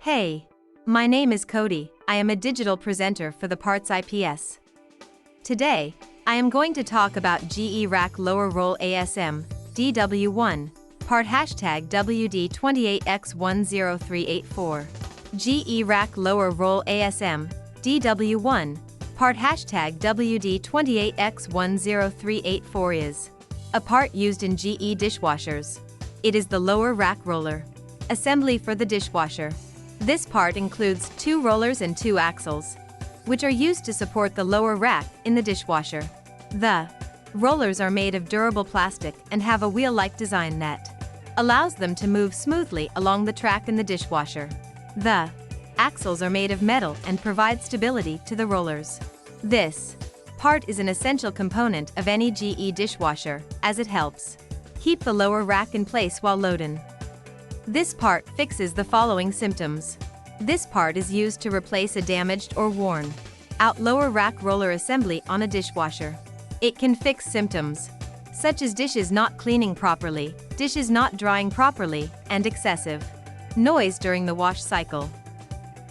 Hey, my name is Cody. I am a digital presenter for the PartsIPS. Today, I am going to talk about GE Rack Lower Roll Asm, Dw1, part #WD28X10384. GE Rack Lower Roll Asm, Dw1, part #WD28X10384 is a part used in GE dishwashers. It is the lower rack roller assembly for the dishwasher. This part includes 2 rollers and 2 axles, which are used to support the lower rack in the dishwasher. The rollers are made of durable plastic and have a wheel-like design that allows them to move smoothly along the track in the dishwasher. The axles are made of metal and provide stability to the rollers. This part is an essential component of any GE dishwasher, as it helps keep the lower rack in place while loading. This part fixes the following symptoms. This part is used to replace a damaged or worn out lower rack roller assembly on a dishwasher. It can fix symptoms such as dishes not cleaning properly, dishes not drying properly, and excessive noise during the wash cycle.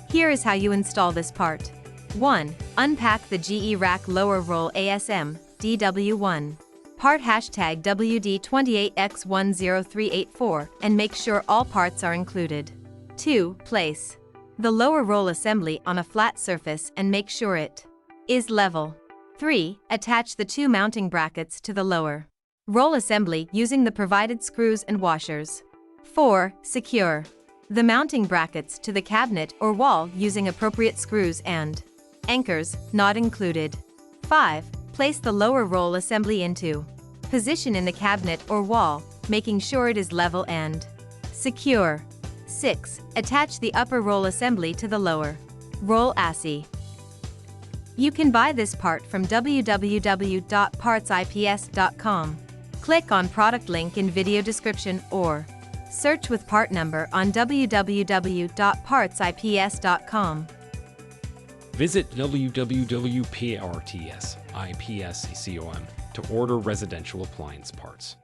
Here is how you install this part. 1. Unpack the GE Rack Lower Roll Asm, Dw1. Part #WD28X10384 and make sure all parts are included. 2. Place the lower roll assembly on a flat surface and make sure it is level. 3. Attach the 2 mounting brackets to the lower roll assembly using the provided screws and washers. 4. Secure the mounting brackets to the cabinet or wall using appropriate screws and anchors, not included. 5. Place the lower roll assembly into position in the cabinet or wall, making sure it is level and secure. 6. Attach the upper roll assembly to the lower roll Asm. You can buy this part from www.partsips.com. Click on product link in video description or search with part number on www.partsips.com. Visit www.partsips.com to order residential appliance parts.